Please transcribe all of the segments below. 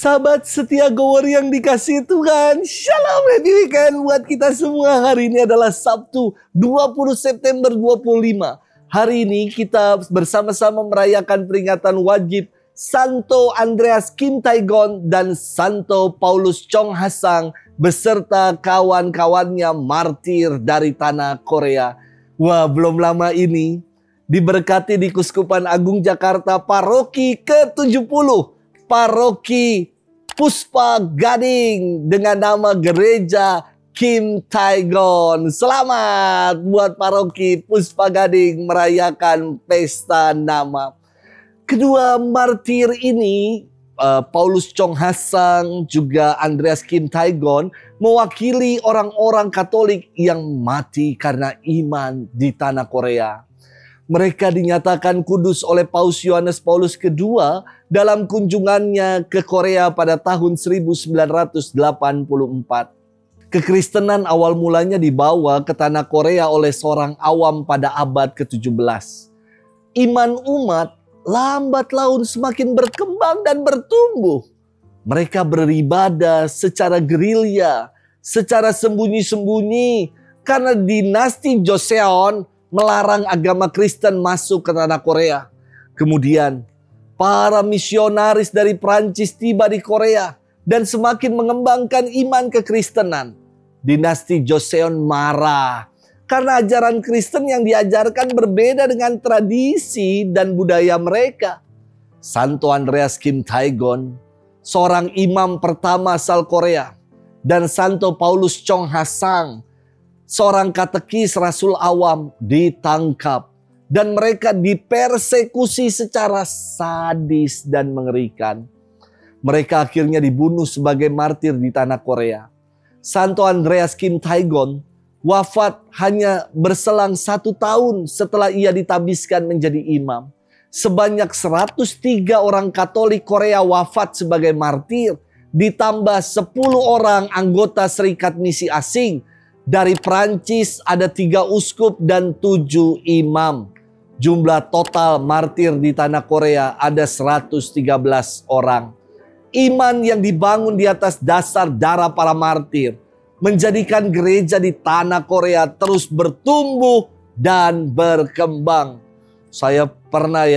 Sahabat setia Gower yang dikasihi Tuhan, Shalom, happy weekend buat kita semua. Hari ini adalah Sabtu 20 September 25. Hari ini kita bersama-sama merayakan peringatan wajib Santo Andreas Kim Tae-gon dan Santo Paulus Chong Ha-sang beserta kawan-kawannya martir dari tanah Korea. Wah, belum lama ini diberkati di Kuskupan Agung Jakarta paroki ke-70. Paroki Puspa Gading dengan nama Gereja Kim Tae-gon. Selamat buat paroki Puspa Gading merayakan pesta nama. Kedua martir ini, Paulus Chong Ha-sang juga Andreas Kim Tae-gon, mewakili orang-orang Katolik yang mati karena iman di tanah Korea. Mereka dinyatakan kudus oleh Paus Yohanes Paulus II dalam kunjungannya ke Korea pada tahun 1984. Kekristenan awal mulanya dibawa ke tanah Korea oleh seorang awam pada abad ke-17. Iman umat lambat laun semakin berkembang dan bertumbuh. Mereka beribadah secara gerilya, secara sembunyi-sembunyi karena dinasti Joseon melarang agama Kristen masuk ke tanah Korea. Kemudian para misionaris dari Prancis tiba di Korea dan semakin mengembangkan iman kekristenan. Dinasti Joseon marah karena ajaran Kristen yang diajarkan berbeda dengan tradisi dan budaya mereka. Santo Andreas Kim Tae-gon, seorang imam pertama asal Korea, dan Santo Paulus Chong Ha-sang, seorang katekis rasul awam, ditangkap dan mereka dipersekusi secara sadis dan mengerikan. Mereka akhirnya dibunuh sebagai martir di tanah Korea. Santo Andreas Kim Tae-gon wafat hanya berselang 1 tahun setelah ia ditabiskan menjadi imam. Sebanyak 103 orang Katolik Korea wafat sebagai martir, ditambah 10 orang anggota Serikat Misi Asing. Dari Prancis ada 3 uskup dan 7 imam. Jumlah total martir di tanah Korea ada 113 orang. Iman yang dibangun di atas dasar darah para martir menjadikan gereja di tanah Korea terus bertumbuh dan berkembang. Saya pernah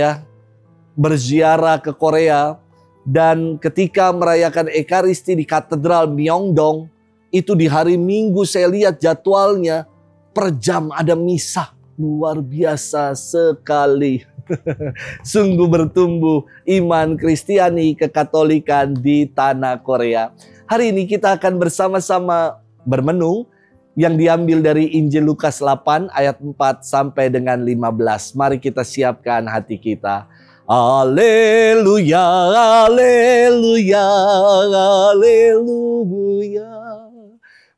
berziarah ke Korea, dan ketika merayakan Ekaristi di Katedral Myeongdong, itu di hari Minggu saya lihat jadwalnya per jam ada misa. Luar biasa sekali. Sungguh bertumbuh iman Kristiani kekatolikan di tanah Korea. Hari ini kita akan bersama-sama bermenung yang diambil dari Injil Lukas 8 ayat 4 sampai dengan 15. Mari kita siapkan hati kita. Haleluya, haleluya, haleluya.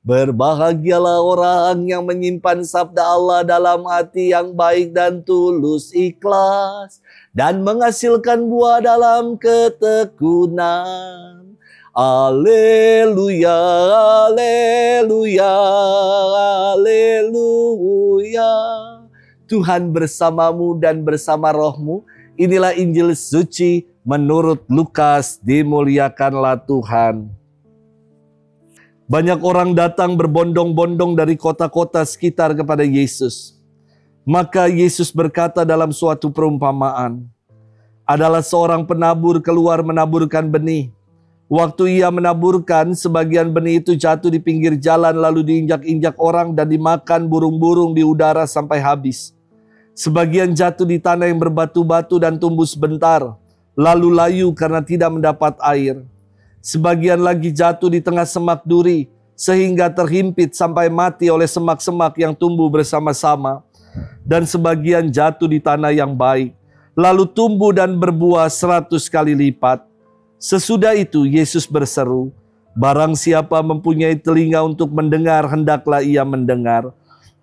Berbahagialah orang yang menyimpan sabda Allah dalam hati yang baik dan tulus ikhlas, dan menghasilkan buah dalam ketekunan. Haleluya, haleluya, haleluya. Tuhan bersamamu dan bersama rohmu. Inilah Injil suci menurut Lukas. Dimuliakanlah Tuhan. Banyak orang datang berbondong-bondong dari kota-kota sekitar kepada Yesus. Maka Yesus berkata dalam suatu perumpamaan. Adalah seorang penabur keluar menaburkan benih. Waktu ia menaburkan, sebagian benih itu jatuh di pinggir jalan lalu diinjak-injak orang dan dimakan burung-burung di udara sampai habis. Sebagian jatuh di tanah yang berbatu-batu dan tumbuh sebentar, lalu layu karena tidak mendapat air. Sebagian lagi jatuh di tengah semak duri, sehingga terhimpit sampai mati oleh semak-semak yang tumbuh bersama-sama. Dan sebagian jatuh di tanah yang baik, lalu tumbuh dan berbuah 100 kali lipat. Sesudah itu Yesus berseru, barang siapa mempunyai telinga untuk mendengar, hendaklah ia mendengar.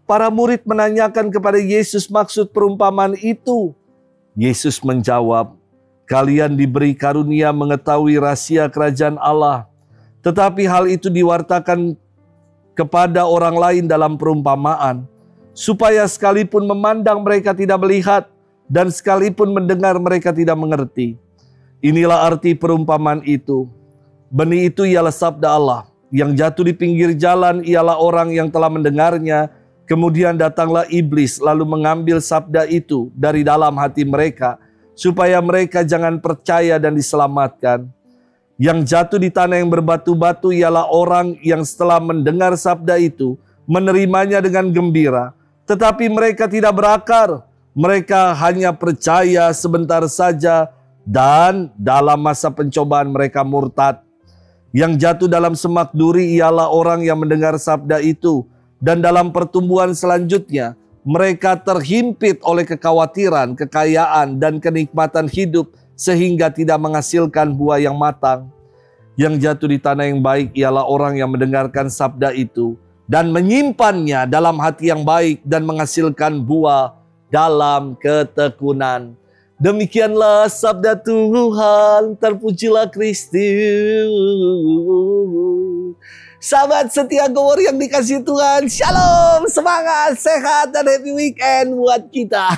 Para murid menanyakan kepada Yesus maksud perumpamaan itu. Yesus menjawab, kalian diberi karunia mengetahui rahasia kerajaan Allah, tetapi hal itu diwartakan kepada orang lain dalam perumpamaan, supaya sekalipun memandang mereka tidak melihat, dan sekalipun mendengar mereka tidak mengerti. Inilah arti perumpamaan itu. Benih itu ialah sabda Allah. Yang jatuh di pinggir jalan ialah orang yang telah mendengarnya. Kemudian datanglah iblis lalu mengambil sabda itu dari dalam hati mereka, supaya mereka jangan percaya dan diselamatkan. Yang jatuh di tanah yang berbatu-batu ialah orang yang setelah mendengar sabda itu, menerimanya dengan gembira. Tetapi mereka tidak berakar. Mereka hanya percaya sebentar saja, dan dalam masa pencobaan mereka murtad. Yang jatuh dalam semak duri ialah orang yang mendengar sabda itu, dan dalam pertumbuhan selanjutnya mereka terhimpit oleh kekhawatiran, kekayaan, dan kenikmatan hidup sehingga tidak menghasilkan buah yang matang. Yang jatuh di tanah yang baik ialah orang yang mendengarkan sabda itu dan menyimpannya dalam hati yang baik dan menghasilkan buah dalam ketekunan. Demikianlah sabda Tuhan, terpujilah Kristus. Sahabat setia Go Warrior yang dikasihi Tuhan, shalom, semangat, sehat, dan happy weekend buat kita.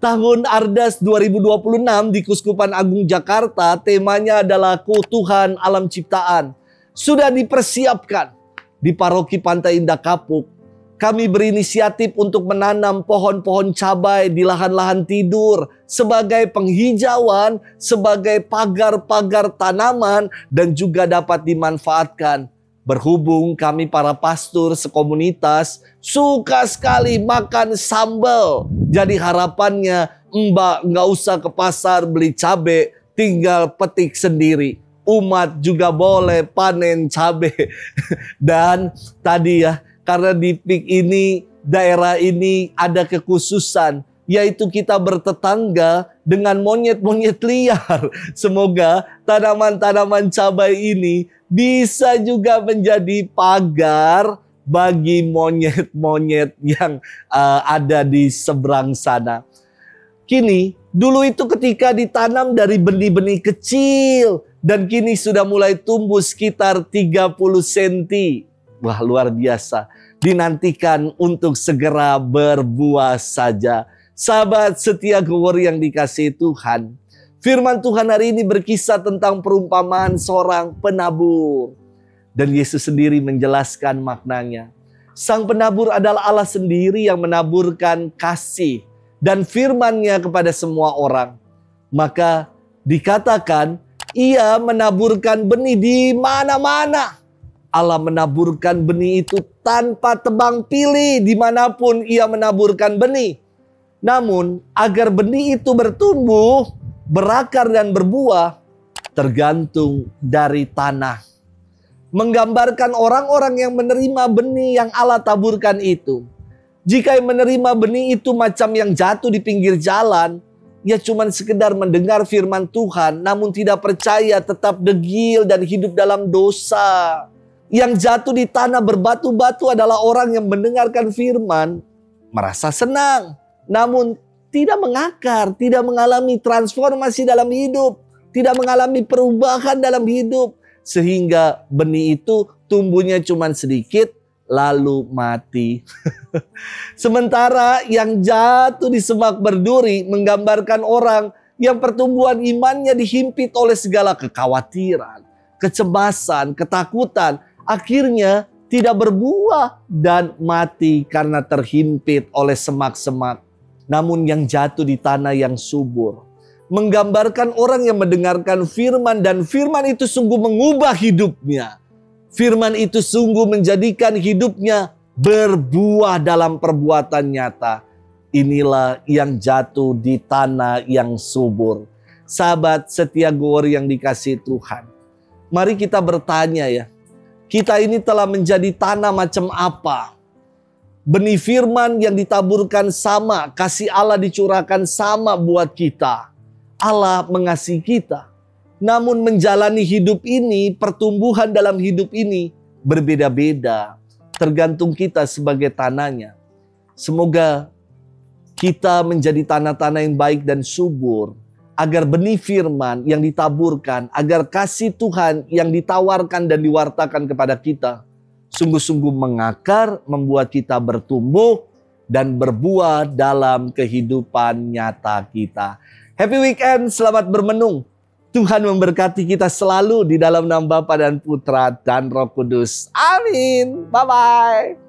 Tahun Ardas 2026 di Kuskupan Agung Jakarta, temanya adalah Keutuhan Alam Ciptaan. Sudah dipersiapkan di Paroki Pantai Indah Kapuk. Kami berinisiatif untuk menanam pohon-pohon cabai di lahan-lahan tidur sebagai penghijauan, sebagai pagar-pagar tanaman, dan juga dapat dimanfaatkan. Berhubung kami para pastor sekomunitas suka sekali makan sambal. Jadi harapannya Mbak nggak usah ke pasar beli cabai, tinggal petik sendiri. Umat juga boleh panen cabai. Dan tadi ya, karena di PIK ini, daerah ini ada kekhususan, yaitu kita bertetangga dengan monyet-monyet liar. Semoga tanaman-tanaman cabai ini bisa juga menjadi pagar bagi monyet-monyet yang ada di seberang sana. Kini, dulu itu ketika ditanam dari benih-benih kecil, dan kini sudah mulai tumbuh sekitar 30 cm. Wah, luar biasa. Dinantikan untuk segera berbuah saja. Sahabat setia Go Warrior yang dikasihi Tuhan. Firman Tuhan hari ini berkisah tentang perumpamaan seorang penabur. Dan Yesus sendiri menjelaskan maknanya. Sang penabur adalah Allah sendiri yang menaburkan kasih dan firman-Nya kepada semua orang. Maka dikatakan ia menaburkan benih di mana-mana. Allah menaburkan benih itu tanpa tebang pilih dimanapun ia menaburkan benih. Namun agar benih itu bertumbuh, berakar dan berbuah, tergantung dari tanah. Menggambarkan orang-orang yang menerima benih yang Allah taburkan itu. Jika yang menerima benih itu macam yang jatuh di pinggir jalan, ia cuma sekedar mendengar firman Tuhan, namun tidak percaya, tetap degil dan hidup dalam dosa. Yang jatuh di tanah berbatu-batu adalah orang yang mendengarkan firman, merasa senang, namun tidak mengakar, tidak mengalami transformasi dalam hidup, tidak mengalami perubahan dalam hidup. Sehingga benih itu tumbuhnya cuma sedikit, lalu mati. Sementara yang jatuh di semak berduri menggambarkan orang yang pertumbuhan imannya dihimpit oleh segala kekhawatiran, kecemasan, ketakutan. Akhirnya tidak berbuah dan mati karena terhimpit oleh semak-semak. Namun yang jatuh di tanah yang subur menggambarkan orang yang mendengarkan firman dan firman itu sungguh mengubah hidupnya. Firman itu sungguh menjadikan hidupnya berbuah dalam perbuatan nyata. Inilah yang jatuh di tanah yang subur. Sahabat setia Go Warrior yang dikasihi Tuhan. Mari kita bertanya ya. Kita ini telah menjadi tanah macam apa? Benih firman yang ditaburkan sama, kasih Allah dicurahkan sama buat kita. Allah mengasihi kita. Namun menjalani hidup ini, pertumbuhan dalam hidup ini berbeda-beda. Tergantung kita sebagai tanahnya. Semoga kita menjadi tanah-tanah yang baik dan subur. Agar benih firman yang ditaburkan, agar kasih Tuhan yang ditawarkan dan diwartakan kepada kita sungguh-sungguh mengakar, membuat kita bertumbuh dan berbuah dalam kehidupan nyata kita. Happy weekend, selamat bermenung. Tuhan memberkati kita selalu di dalam nama Bapa dan Putra dan Roh Kudus. Amin. Bye-bye.